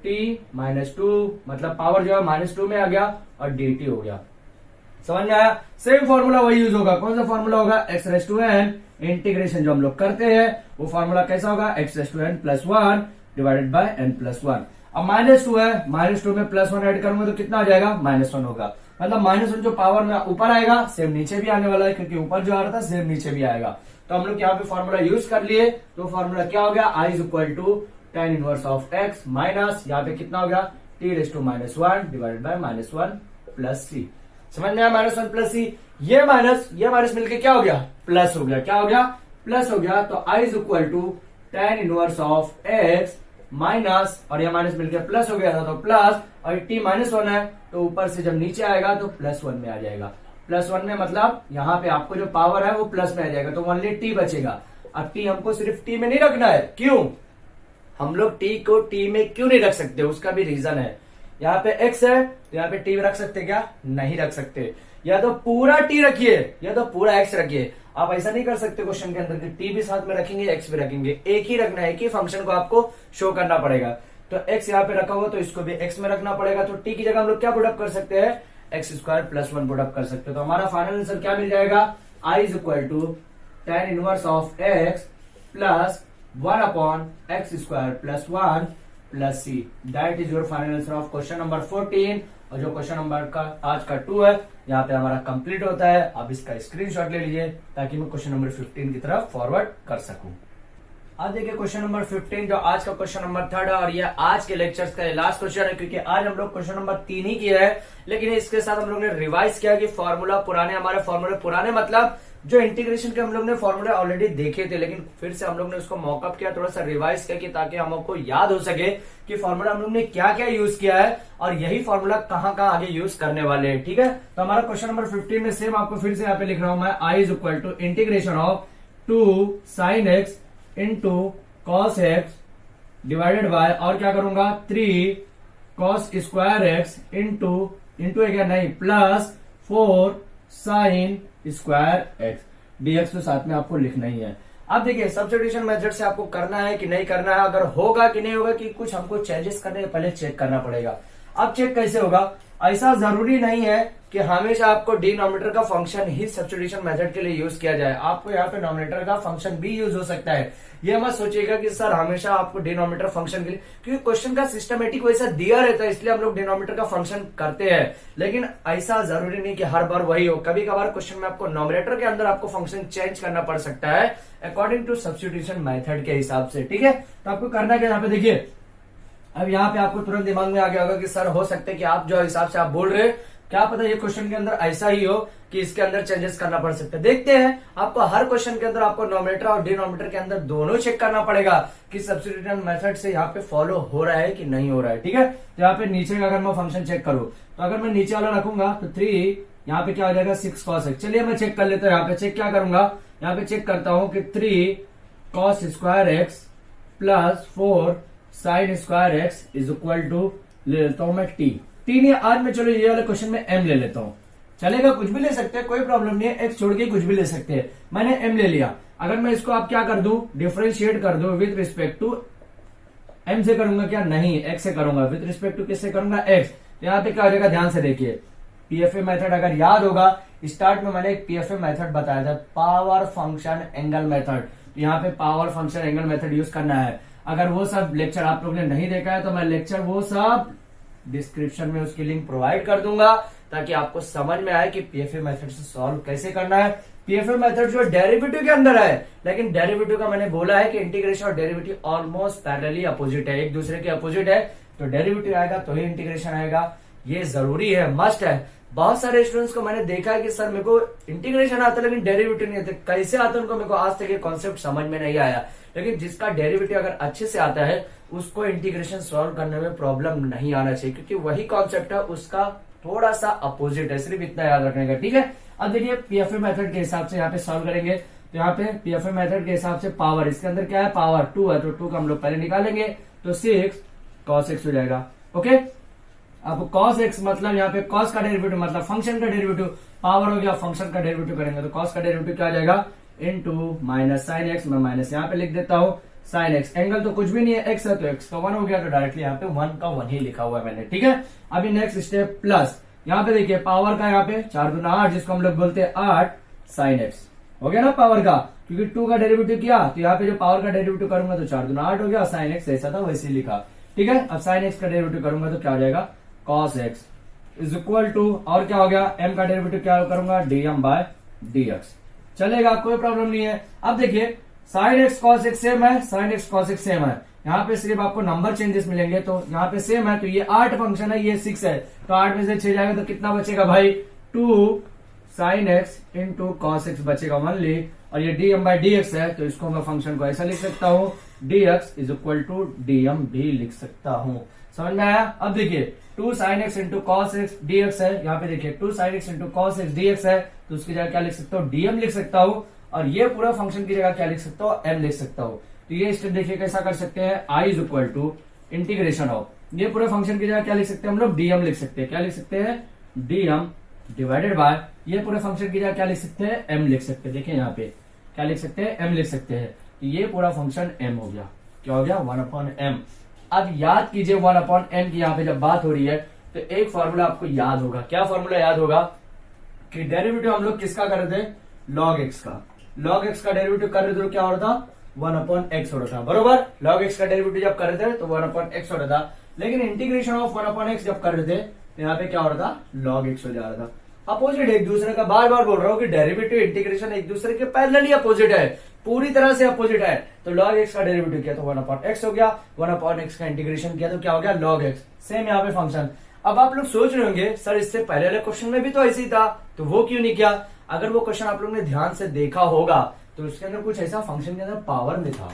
t minus 2, मतलब पावर जो है -2 में आ गया और dt हो गया। समझ में आया, सेम फॉर्मूला वही यूज होगा, कौन सा फॉर्मूला होगा, x raise to n integration जो हम लोग करते हैं वो फॉर्मूला कैसा होगा, x⁻n+1 डिवाइडेड बाय n+1। अब -2 है, -2 में +1 ऐड करूंगा तो कितना आ जाएगा, -1 होगा। मतलब -1 जो पावर में ऊपर आएगा सेम नीचे भी आने वाला है, क्योंकि ऊपर जो आ रहा था सेम नीचे भी आएगा। तो हम लोग यहाँ पे फॉर्मूला यूज कर लिए, तो फॉर्मूला क्या हो गया, I = tan inverse of x minus यहाँ पे कितना हो गया, t⁻⁻1 डिवाइडेड बाय -1 + c। समझ में आया, -1 + c। ये माइनस मिलके क्या हो गया, प्लस हो गया। क्या हो गया, प्लस हो गया। तो I = tan inverse of x minus, और ये माइनस मिलकर प्लस हो गया था तो प्लस, और t-1 है तो ऊपर से जब नीचे आएगा तो +1 में आ जाएगा। +1 में मतलब यहाँ पे आपको जो पावर है वो प्लस में आ जाएगा, तो ओनली t बचेगा। अब t हमको सिर्फ t में नहीं रखना है, क्यों, हम लोग t को t में क्यों नहीं रख सकते, उसका भी रीजन है। यहाँ पे x है तो यहाँ पे t रख सकते क्या, नहीं रख सकते। या तो पूरा t रखिए या तो पूरा x रखिए। आप ऐसा नहीं कर सकते क्वेश्चन के अंदर कि t भी साथ में रखेंगे x भी रखेंगे, एक ही रखना है, एक ही फंक्शन को आपको शो करना पड़ेगा। तो x यहाँ पे रखा हुआ तो इसको भी x में रखना पड़ेगा। तो t की जगह हम लोग क्या पुटअप कर सकते हैं, x² + 1 पुटअप कर सकते हैं। तो हमारा फाइनल आंसर क्या मिल जाएगा, I = tan inverse of x + 1/x² + 1 + c। That is your final answer of question number 14। और जो क्वेश्चन नंबर का आज का 2 है यहाँ पे हमारा कंप्लीट होता है। आप इसका स्क्रीनशॉट ले लीजिए ताकि मैं क्वेश्चन नंबर 15 की तरफ फॉरवर्ड कर सकूं। आज देखिए क्वेश्चन नंबर 15 जो आज का क्वेश्चन नंबर 3 है, और ये आज के लेक्चर्स का लास्ट क्वेश्चन है, क्योंकि आज हम लोग क्वेश्चन नंबर 3 ही किया है। लेकिन इसके साथ हम लोग ने रिवाइज किया कि फॉर्मूला पुराने, हमारे फॉर्मूले पुराने मतलब जो इंटीग्रेशन के हम लोग ने फॉर्मूले ऑलरेडी देखे थे, लेकिन फिर से हम लोग ने उसको मॉकअप किया, थोड़ा सा रिवाइज किया कि ताकि हमको याद हो सके कि फॉर्मूला हम लोग ने क्या क्या यूज किया है और यही फॉर्मूला कहाँ कहाँ आगे यूज करने वाले हैं। ठीक है, तो हमारा क्वेश्चन नंबर 15 में सेम आपको फिर से यहाँ पे लिख रहा हूं मैं, I = integration of 2 sin x into cos x divided bye, और क्या करूंगा, 3 cos² x इंटू है क्या, नहीं, प्लस 4 sin² x dx तो साथ में आपको लिखना ही है। अब देखिए सब्स्टिट्यूशन मेथड से आपको करना है कि नहीं करना है, अगर होगा कि नहीं होगा कि कुछ हमको चेंजेस करने के पहले चेक करना पड़ेगा। अब चेक कैसे होगा, ऐसा जरूरी नहीं है कि हमेशा आपको डिनोमिनेटर का फंक्शन ही सब्स्टिट्यूशन मेथड के लिए यूज किया जाए, आपको यहाँ पे नोमिनेटर का फंक्शन भी यूज हो सकता है। ये मत सोचिएगा कि सर हमेशा आपको डिनोमिनेटर फंक्शन के लिए, क्योंकि क्वेश्चन का सिस्टमेटिक वैसा दिया रहता है इसलिए हम लोग डिनोमिनेटर का फंक्शन करते हैं। लेकिन ऐसा जरूरी नहीं कि हर बार वही हो, कभी कभार क्वेश्चन में आपको नोमिनेटर के अंदर आपको फंक्शन चेंज करना पड़ सकता है अकॉर्डिंग टू सब्स्टिट्यूशन मेथड के हिसाब से। ठीक है, तो आपको करना क्या, यहाँ पे देखिए, अब यहाँ पे आपको तुरंत दिमाग में आ गया होगा कि सर हो सकता है कि आप जो हिसाब से आप बोल रहे हैं क्या पता ये क्वेश्चन के अंदर ऐसा ही हो कि इसके अंदर चेंजेस करना पड़ सकता है। देखते हैं, आपको हर क्वेश्चन के अंदर आपको नोमिनेटर और डिनोमिनेटर के अंदर दोनों चेक करना पड़ेगा कि सब्स्टिट्यूशन मेथड से यहाँ पे फॉलो हो रहा है कि नहीं हो रहा है। ठीक है, तो यहाँ पे नीचे का अगर मैं फंक्शन चेक करूँ तो अगर मैं नीचे वाला रखूंगा तो 3 यहाँ पे क्या हो जाएगा, 6 cos x। चलिए मैं चेक कर लेता हूँ, यहाँ पे चेक क्या करूंगा, यहाँ पे चेक करता हूँ कि 3 cos² x + 4 sin² x = ले लेता हूं मैं t नहीं, आज मैं चलो ये वाले क्वेश्चन में m ले लेता हूं, चलेगा, कुछ भी ले सकते हैं, कोई प्रॉब्लम नहीं है, x छोड़ के कुछ भी ले सकते हैं। मैंने m ले लिया, अगर मैं इसको आप क्या कर दूं, डिफरेंशिएट कर दूं विद रिस्पेक्ट टू m से करूंगा क्या, नहीं, x से करूंगा, विद रिस्पेक्ट टू किससे करूंगा, x। तो यहाँ पे क्या हो जाएगा, ध्यान से देखिए, पीएफए मेथड अगर याद होगा, स्टार्ट में मैंने एक पीएफए मेथड बताया था, पावर फंक्शन एंगल मेथड। तो यहाँ पे power function angle method use करना है। अगर वो सब लेक्चर आप लोग ने नहीं देखा है तो मैं लेक्चर वो सब डिस्क्रिप्शन में उसकी लिंक प्रोवाइड कर दूंगा ताकि आपको समझ में आए कि पीएफए मेथड से सॉल्व कैसे करना है। पीएफए मेथड जो डेरिवेटिव के अंदर है, लेकिन डेरिवेटिव का मैंने बोला है कि इंटीग्रेशन और डेरिवेटिव ऑलमोस्ट पैरेलली अपोजिट है, एक दूसरे के अपोजिट है। तो डेरिवेटिव आएगा तो ही इंटीग्रेशन आएगा, ये जरूरी है, मस्ट है। बहुत सारे स्टूडेंट्स को मैंने देखा है कि सर मेरे को इंटीग्रेशन आता है लेकिन डेरिवेटिव नहीं आता, कैसे आता है उनको, मेरे को आज तक ये कॉन्सेप्ट समझ में नहीं आया। लेकिन जिसका डेरिवेटिव अगर अच्छे से आता है उसको इंटीग्रेशन सॉल्व करने में प्रॉब्लम नहीं आना चाहिए, क्योंकि वही कॉन्सेप्ट है, उसका थोड़ा सा अपोजिट है, सिर्फ इतना याद रखने का। ठीक है, अब देखिए पीएफए मेथड के हिसाब से यहाँ पे सॉल्व करेंगे। तो यहाँ पे पीएफए मेथड के हिसाब से पावर, इसके अंदर क्या है, पावर 2 है, तो 2 का हम लोग पहले निकालेंगे, तो 6 cos x हो जाएगा। ओके, अब cos x मतलब यहाँ पे cos का डेरिवेटिव मतलब फंक्शन का डेरिवेटिव, पावर हो गया, फंक्शन का डेरिवेटिव करेंगे तो cos का डेरिवेटिव क्या आ जाएगा, इनटू माइनस साइन एक्स, मैं माइनस यहाँ पे लिख देता हूँ, साइन एक्स, एंगल तो कुछ भी नहीं है, एक्स है तो एक्स का 1 हो गया, तो डायरेक्टली यहाँ पे 1 का 1 ही लिखा हुआ है मैंने। ठीक है, अभी नेक्स्ट स्टेप प्लस, यहाँ पे देखिए पावर का यहाँ पे 4 दूना 8, जिसको हम लोग बोलते हैं 8 साइन एक्स, हो गया ना पावर का। क्योंकि 2 का डेरिवेटिव किया तो यहाँ पे जो पावर का डेरिवेटिव करूंगा तो 4 दूना 8 हो गया, साइन एक्स जैसा था वैसे ही लिखा। ठीक है, अब साइन एक्स का डेरिवेटिव करूंगा तो क्या हो जाएगा, cos x is equal to, और क्या हो गया, एम का डेरिवेटिव क्या करूंगा, डीएम बाय डीएक्स। चलेगा, कोई प्रॉब्लम नहीं है। अब देखिए sine x cos x same है, sine x cos x same है, यहाँ पे सिर्फ आपको नंबर चेंजेस मिलेंगे। तो यहाँ पे सेम है तो ये 8 फंक्शन है, ये 6 है, तो 8 में से 6 जाएगा तो कितना बचेगा भाई, 2 sine x into cos x बचेगा ओनली, और ये डीएम बाई डीएक्स है तो इसको मैं फंक्शन को ऐसा लिख सकता हूँ, dx is equal to dm भी लिख सकता हूँ। समझ में आया? अब देखिए 2 sine x into cos x dx है, यहाँ पे देखिए 2 sine x into cos x dx है, तो उसकी जगह क्या लिख सकता हूँ, डीएम लिख सकता हूँ, और ये पूरा फंक्शन की जगह क्या लिख सकता हूँ, एम लिख सकता हूँ। तो ये स्टेप देखिए कैसा कर सकते हैं, I is equal to integration of, ये पूरे फंक्शन की जगह क्या लिख सकते हैं हम लोग, डीएम लिख सकते हैं। क्या लिख सकते हैं, डीएम डिवाइडेड बाय, ये पूरे फंक्शन की जगह क्या लिख सकते हैं, एम लिख सकते हैं। देखिए यहाँ पे क्या लिख सकते हैं, एम लिख सकते हैं। ये पूरा फंक्शन एम हो गया, क्या हो गया, 1/m। अब याद कीजिए 1/m की यहाँ पे जब बात हो रही है तो एक फॉर्मूला आपको याद होगा। क्या फॉर्मूला याद होगा कि डेरिवेटिव हम लोग किसका कर रहे थे, log x का। log x का डेरिवेटिव कर रहे थे तो क्या हो रहा था, 1/x हो रहा था, बरोबर। log x का डेरिवेटिव जब कर रहे थे तो 1/x हो रहा था, लेकिन इंटीग्रेशन ऑफ 1/x जब कर रहे थे तो यहाँ पे क्या हो रहा था, log x हो जा रहा था। अपोजिट एक दूसरे का, बार बार बोल रहा हूँ कि डेरिवेटिव इंटीग्रेशन एक दूसरे के पैरेलली अपोजिट है, पूरी तरह से अपोजिट है। तो log x का डेरिवेटिव किया तो 1/x हो गया, 1/x का इंटीग्रेशन किया तो क्या हो गया, log x। सेम यहाँ पे फंक्शन। अब आप लोग सोच रहे होंगे सर इससे पहले वाले क्वेश्चन में भी तो ऐसे ही था, तो वो क्यों नहीं किया। अगर वो क्वेश्चन आप लोग ने ध्यान से देखा होगा तो उसके अंदर कुछ ऐसा फंक्शन के अंदर पावर में था।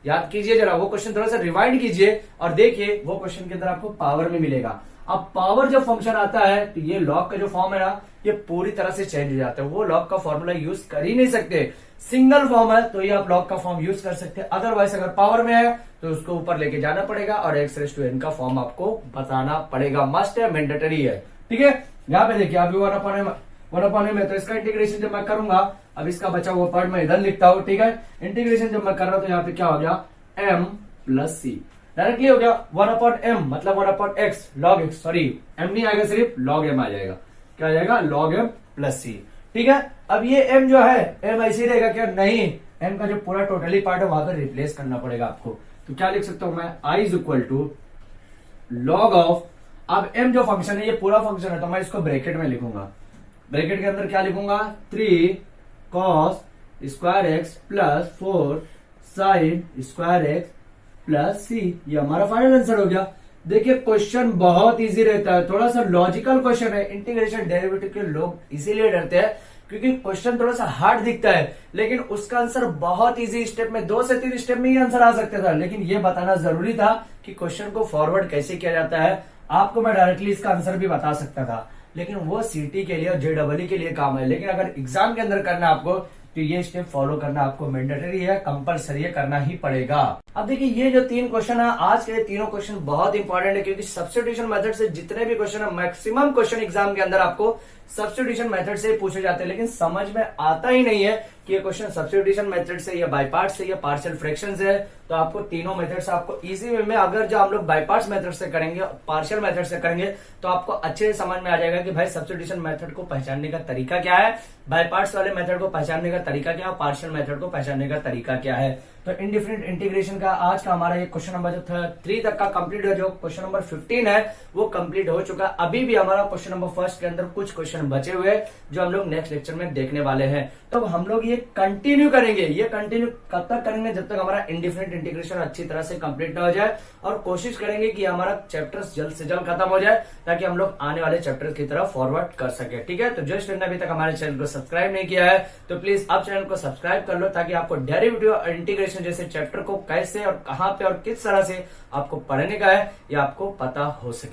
याद कीजिए जरा, वो क्वेश्चन थोड़ा सा रिवाइंड कीजिए और देखिए वो क्वेश्चन के अंदर आपको पावर में मिलेगा। अब पावर जब फंक्शन आता है तो ये लॉग का जो फॉर्म है ना, ये पूरी तरह से चेंज हो जाता है। वो लॉग का फॉर्मूला यूज कर ही नहीं सकते, सिंगल फॉर्म है तो ये आप लॉग का फॉर्म यूज कर सकते हैं। अदरवाइज अगर पावर में है तो उसको ऊपर लेके जाना पड़ेगा और x⁴n का फॉर्म आपको बताना पड़ेगा, मस्ट है, मैंडेटरी है। ठीक है, यहाँ पे देखिए अभी 1/m है तो इसका इंटीग्रेशन जब मैं करूंगा, अब इसका बचा हुआ पार्ट मैं इधर लिखता हूँ। ठीक है, इंटीग्रेशन जब मैं कर रहा हूं तो यहाँ पे क्या हो गया, m प्लस c डायरेक्टली हो गया 1/m मतलब 1/x log x, sorry m नहीं आएगा, सिर्फ log m आ जाएगा। क्या आ जाएगा, log m प्लस c। ठीक है, अब ये m जो है m ऐसे रहेगा क्या, नहीं, m का जो पूरा टोटली पार्ट है वहां पर रिप्लेस करना पड़ेगा आपको। तो क्या लिख सकता हूं मैं, i is equal to log of, अब m जो फंक्शन है ये पूरा फंक्शन है तो मैं इसको ब्रैकेट में लिखूंगा। ब्रैकेट के अंदर क्या लिखूंगा, 3 cos square x plus 4 sine square x plus c. ये हमारा फाइनल आंसर हो गया। देखिए क्वेश्चन बहुत इजी रहता है, थोड़ा सा लॉजिकल क्वेश्चन है। इंटीग्रेशन डेरिवेटिव के लोग इसीलिए डरते हैं क्योंकि क्वेश्चन थोड़ा सा हार्ड दिखता है, लेकिन उसका आंसर बहुत इजी, स्टेप में 2 से 3 स्टेप में ही आंसर आ सकता था। लेकिन ये बताना जरूरी था कि क्वेश्चन को फॉरवर्ड कैसे किया जाता है। आपको मैं डायरेक्टली इसका आंसर भी बता सकता था, लेकिन वो सीटी के लिए और JEE के लिए काम है। लेकिन अगर एग्जाम के अंदर करना आपको तो ये स्टेप फॉलो करना आपको मैंडेटरी है, कंपलसरी है, करना ही पड़ेगा। अब देखिए ये जो 3 क्वेश्चन है, आज के तीनों क्वेश्चन बहुत इंपॉर्टेंट है क्योंकि सब्स्टिट्यूशन मेथड से जितने भी क्वेश्चन है, मैक्सिमम क्वेश्चन एग्जाम के अंदर आपको सब्स्टिट्यूशन मेथड से पूछे जाते हैं, लेकिन समझ में आता ही नहीं है कि ये क्वेश्चन सब्स्टिट्यूशन मेथड से या बाय पार्ट्स से या पार्शियल फ्रैक्शन से है। तो आपको तीनों मेथड से आपको इजी वे में, अगर जो हम लोग बाय पार्ट्स मेथड से करेंगे, पार्शियल मेथड से करेंगे तो आपको अच्छे से समझ में आ जाएगा कि भाई सब्स्टिट्यूशन मेथड को पहचानने का तरीका क्या है, बाय पार्ट्स वाले मेथड को पहचानने का तरीका क्या है, पार्शियल मेथड को पहचानने का तरीका क्या है। तो इनडिफिनिट इंटीग्रेशन का आज का हमारा ये क्वेश्चन नंबर जो 3 तक का कंप्लीट है, जो क्वेश्चन नंबर 15 है वो कंप्लीट हो चुका। अभी भी हमारा क्वेश्चन नंबर 1 के अंदर कुछ क्वेश्चन बचे हुए हैं जो हम लोग नेक्स्ट लेक्चर में देखने वाले हैं। तो हम लोग ये कंटिन्यू करेंगे, ये कंटिन्यू कब तक करेंगे, जब तक हमारा इनडिफिनिट इंटीग्रेशन अच्छी तरह से कंप्लीट ना हो जाए, और कोशिश करेंगे कि हमारा चैप्टर्स जल्द से जल्द खत्म हो जाए ताकि हम लोग आने वाले चैप्टर की तरफ फॉरवर्ड कर सके। ठीक है, तो जो स्टूडेंट ने अभी तक हमारे चैनल को सब्सक्राइब नहीं किया है तो प्लीज अब चैनल को सब्सक्राइब कर लो ताकि आपको डेरिवेटिव और इंटीग्रेशन जैसे चैप्टर को कैसे और कहां पे और किस तरह से आपको पढ़ने का है ये आपको पता हो सके।